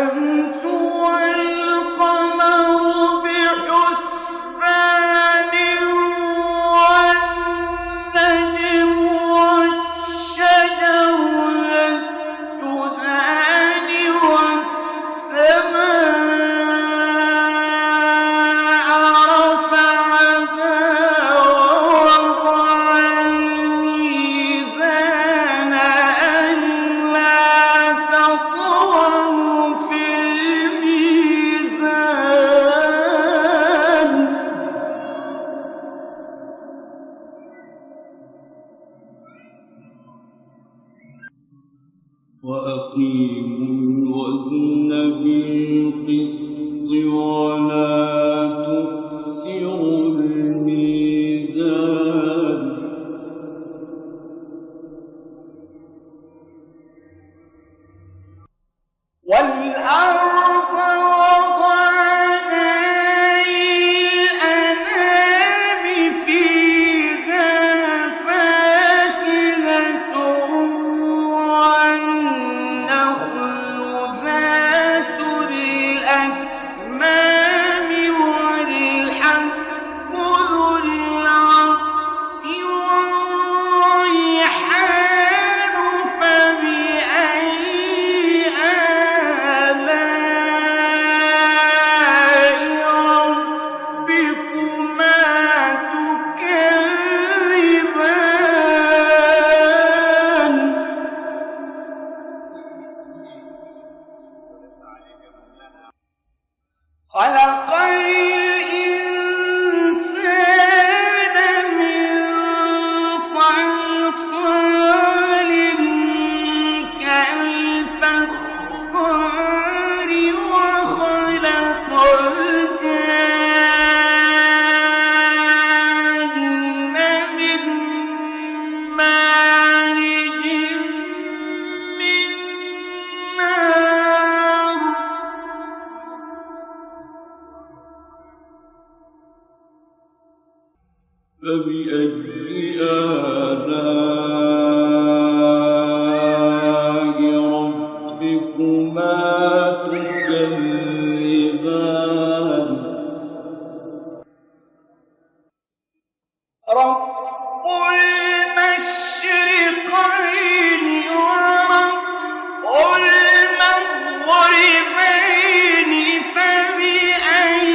الشمس والقمر بحسبان والنجم والشجر يسجدان والسماء رفعها ووضع الميزان ألا تطغوا في الميزان وأقيموا الوزن بالقسط ولا تخسروا الميزان والأرض وضعها للأنام فيها فاكهة والنخل ذات الأكمام والحب ذو العصف والريحان فبأي آلاء ربكما تكذبان خلق الإنسان من صلصال كالفخار وخلق الجان من مارج من نار فبأي آلاء ربكما تكذبان رب المشرقين ورب المغربين فبأي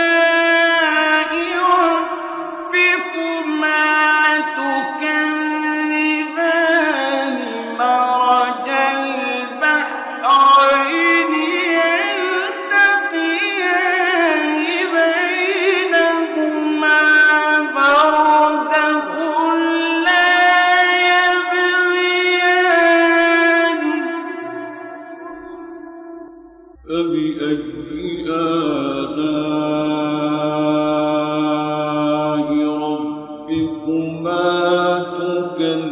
آلاء ربكما تكذبان مرج البحرين يلتقيان بينهما برزخ لا يبغيان فبأي آلاء ربكما تكذبان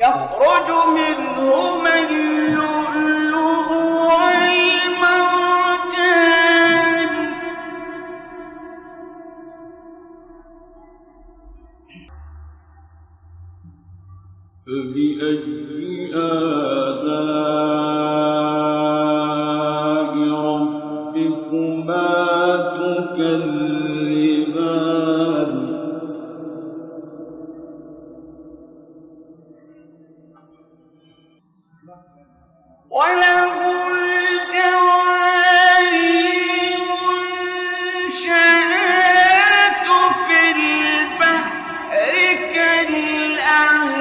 يخرج منهما اللؤلؤ والمرجان فبأي آلاء ربكما تكذبان وله الجوار المنشآت في البحر كالأعلام